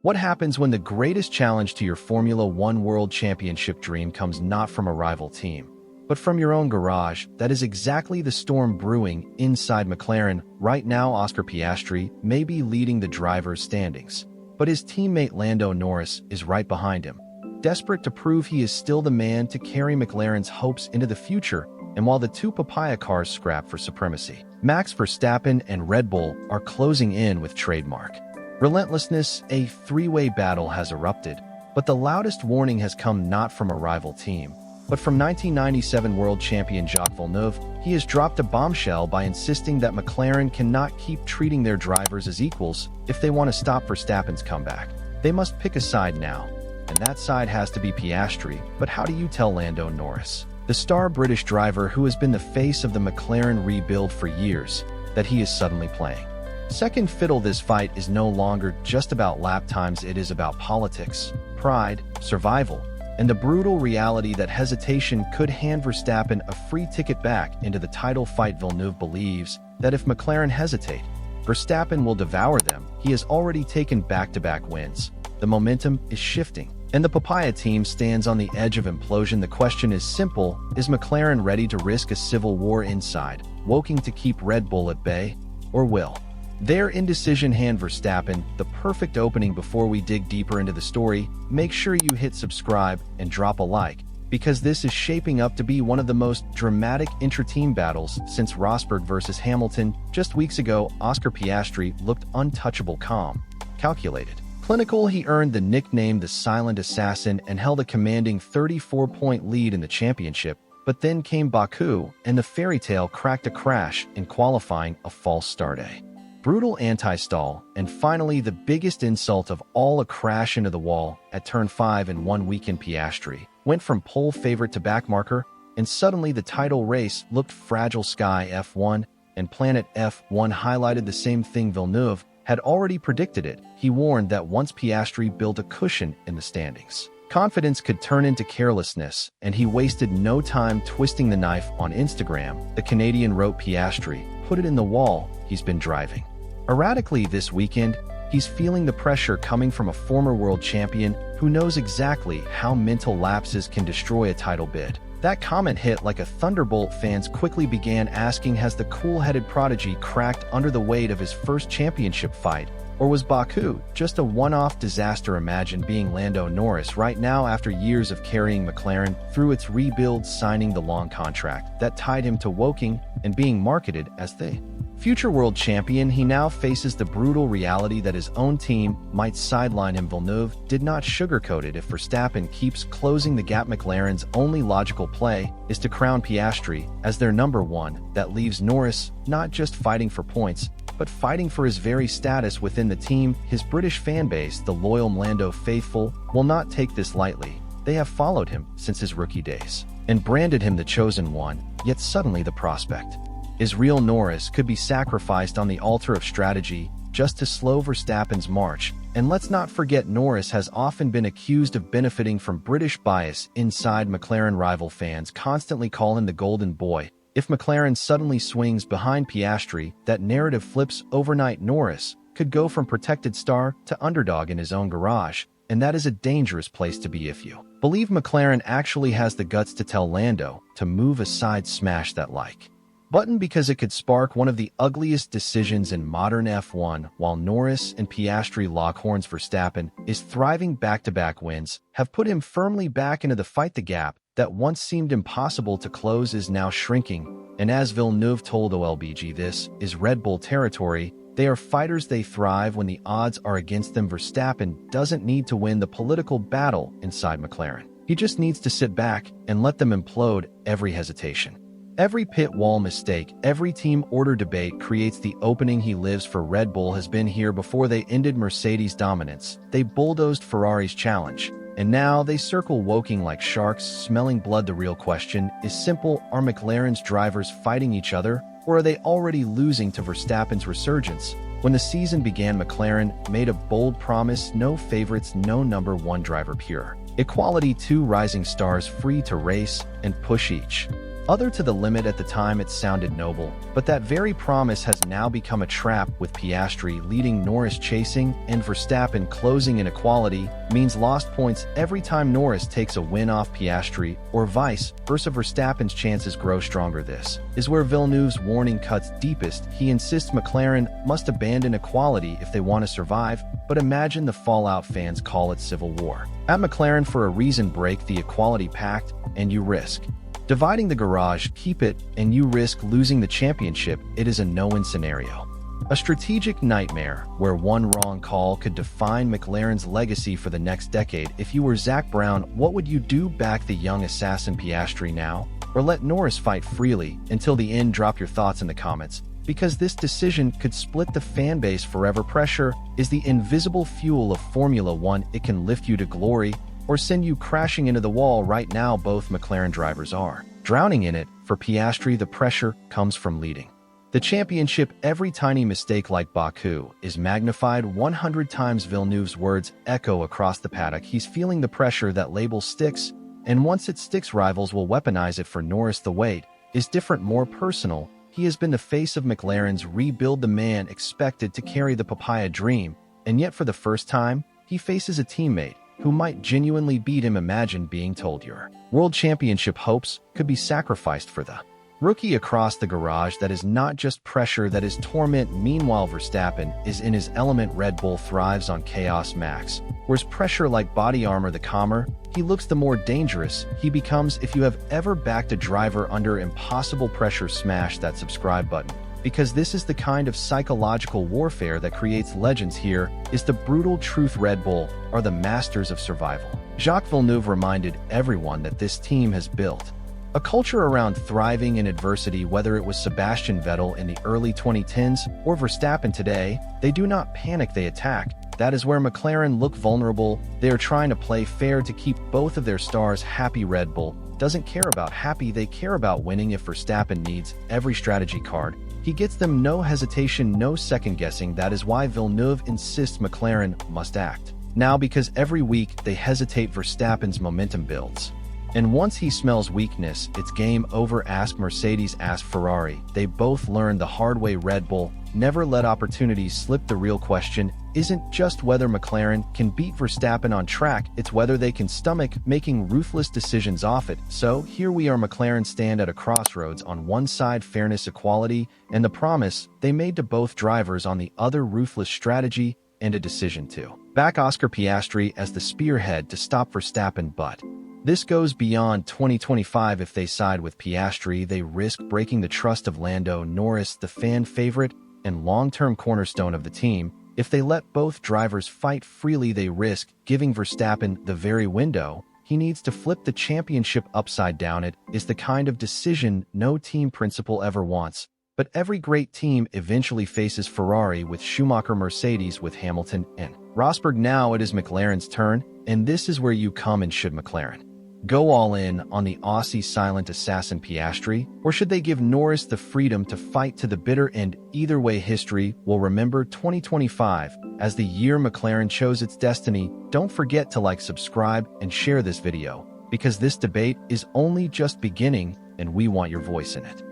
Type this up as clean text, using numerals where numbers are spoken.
What happens when the greatest challenge to your Formula One World Championship dream comes not from a rival team, but from your own garage? That is exactly the storm brewing inside McLaren. Right now, Oscar Piastri may be leading the drivers' standings, but his teammate Lando Norris is right behind him, desperate to prove he is still the man to carry McLaren's hopes into the future. And while the two papaya cars scrap for supremacy, Max Verstappen and Red Bull are closing in with trademark relentlessness. A three-way battle has erupted, but the loudest warning has come not from a rival team, but from 1997 world champion Jacques Villeneuve. He has dropped a bombshell by insisting that McLaren cannot keep treating their drivers as equals if they want to stop Verstappen's comeback. They must pick a side now, and that side has to be Piastri. But how do you tell Lando Norris, the star British driver who has been the face of the McLaren rebuild for years, that he is suddenly playing second fiddle? This fight is no longer just about lap times. It is about politics, pride, survival, and the brutal reality that hesitation could hand Verstappen a free ticket back into the title fight. Villeneuve believes that if McLaren hesitate, Verstappen will devour them. He has already taken back-to-back wins. The momentum is shifting, and the papaya team stands on the edge of implosion. The question is simple: is McLaren ready to risk a civil war inside, Woking to keep Red Bull at bay, or will their indecision hand Verstappen the perfect opening? Before we dig deeper into the story, make sure you hit subscribe and drop a like, because this is shaping up to be one of the most dramatic intra-team battles since Rosberg versus Hamilton. Just weeks ago, Oscar Piastri looked untouchable, calm, calculated, clinical. He earned the nickname the Silent Assassin and held a commanding 34-point lead in the championship. But then came Baku, and the fairy tale cracked. A crash in qualifying, a false start, a brutal anti-stall, and finally the biggest insult of all, a crash into the wall at turn 5 in 1 weekend. Piastri went from pole favorite to backmarker, and suddenly the title race looked fragile. Sky F1 and Planet F1 highlighted the same thing. Villeneuve had already predicted it. He warned that once Piastri built a cushion in the standings, confidence could turn into carelessness, and he wasted no time twisting the knife. On Instagram, the Canadian wrote, "Piastri put it in the wall. He's been driving erratically this weekend. He's feeling the pressure coming from a former world champion who knows exactly how mental lapses can destroy a title bid." That comment hit like a thunderbolt. Fans quickly began asking, has the cool-headed prodigy cracked under the weight of his first championship fight? Or was Baku just a one-off disaster? Imagine being Lando Norris right now after years of carrying McLaren through its rebuild, signing the long contract that tied him to Woking and being marketed as the future world champion. He now faces the brutal reality that his own team might sideline him. Villeneuve did not sugarcoat it. If Verstappen keeps closing the gap, McLaren's only logical play is to crown Piastri as their number one. That leaves Norris not just fighting for points, but fighting for his very status within the team. His British fanbase, the loyal Lando faithful, will not take this lightly. They have followed him since his rookie days and branded him the chosen one, yet suddenly the prospect is real. Norris could be sacrificed on the altar of strategy just to slow Verstappen's march. And let's not forget, Norris has often been accused of benefiting from British bias inside McLaren. Rival fans constantly call him the golden boy. If McLaren suddenly swings behind Piastri, that narrative flips overnight. Norris could go from protected star to underdog in his own garage, and that is a dangerous place to be if you believe McLaren actually has the guts to tell Lando to move aside, smash that like button, because it could spark one of the ugliest decisions in modern F1. While Norris and Piastri lock horns, Verstappen is thriving. Back-to-back wins have put him firmly back into the fight. The gap that once seemed impossible to close is now shrinking, and as Villeneuve told OLBG, this is Red Bull territory. They are fighters. They thrive when the odds are against them. Verstappen doesn't need to win the political battle inside McLaren. He just needs to sit back and let them implode. Every hesitation, every pit wall mistake, every team order debate creates the opening. He lives for Red Bull, has been here before. They ended Mercedes' dominance, they bulldozed Ferrari's challenge, and now they circle Woking like sharks, smelling blood. The real question is simple: are McLaren's drivers fighting each other, or are they already losing to Verstappen's resurgence? When the season began, McLaren made a bold promise: no favorites, no number one driver, pure equality, two rising stars free to race and push each Other to the limit at the time it sounded noble, but that very promise has now become a trap with Piastri leading Norris chasing and Verstappen closing in equality means lost points every time Norris takes a win off Piastri or vice versa. Verstappen's chances grow stronger. This is where Villeneuve's warning cuts deepest. He insists McLaren must abandon equality if they want to survive, but imagine the fallout. Fans call it civil war. At McLaren, for a reason, break the equality pact and you risk dividing the garage, keep it, and you risk losing the championship. It is a no-win scenario. A strategic nightmare where one wrong call could define McLaren's legacy for the next decade. If you were Zach Brown, what would you do? Back the young assassin Piastri now? Or let Norris fight freely until the end? Drop your thoughts in the comments, because this decision could split the fan base forever. Pressure is the invisible fuel of Formula One. It can lift you to glory or send you crashing into the wall. Right now, both McLaren drivers are drowning in it. For Piastri, the pressure comes from leading the championship. Every tiny mistake like Baku is magnified 100 times. Villeneuve's words echo across the paddock. He's feeling the pressure. That label sticks, and once it sticks, rivals will weaponize it. For Norris, the weight is different, more personal. He has been the face of McLaren's rebuild, the man expected to carry the papaya dream, and yet for the first time, he faces a teammate who might genuinely beat him. Imagine being told your world championship hopes could be sacrificed for the rookie across the garage. That is not just pressure, that is torment. Meanwhile, Verstappen is in his element. Red Bull thrives on chaos. Max wears pressure like body armor. The calmer he looks, the more dangerous he becomes. If you have ever backed a driver under impossible pressure, smash that subscribe button, because this is the kind of psychological warfare that creates legends. Here is the brutal truth: Red Bull are the masters of survival. Jacques Villeneuve reminded everyone that this team has built a culture around thriving in adversity. Whether it was Sebastian Vettel in the early 2010s or Verstappen today, they do not panic, they attack. That is where McLaren look vulnerable. They are trying to play fair to keep both of their stars happy. Red Bull doesn't care about happy, they care about winning. If Verstappen needs every strategy card, he gets them. No hesitation, no second guessing. That is why Villeneuve insists McLaren must act now, because every week they hesitate, Verstappen's momentum builds. And once he smells weakness, it's game over. Ask Mercedes, ask Ferrari. They both learned the hard way. Red Bull never let opportunities slip. The real question isn't just whether McLaren can beat Verstappen on track, it's whether they can stomach making ruthless decisions off it. So here we are. McLaren stand at a crossroads. On one side, fairness, equality, and the promise they made to both drivers. On the other, ruthless strategy and a decision to back Oscar Piastri as the spearhead to stop Verstappen. But this goes beyond 2025. If they side with Piastri, they risk breaking the trust of Lando Norris, the fan favorite and long-term cornerstone of the team. If they let both drivers fight freely, they risk giving Verstappen the very window he needs to flip the championship upside down. It is the kind of decision no team principal ever wants, but every great team eventually faces. Ferrari with Schumacher, Mercedes with Hamilton and Rosberg. Now it is McLaren's turn, and this is where you come in. Should McLaren go all in on the Aussie silent assassin Piastri, or should they give Norris the freedom to fight to the bitter end? Either way, history will remember 2025 as the year McLaren chose its destiny. Don't forget to like, subscribe, and share this video, because this debate is only just beginning, and we want your voice in it.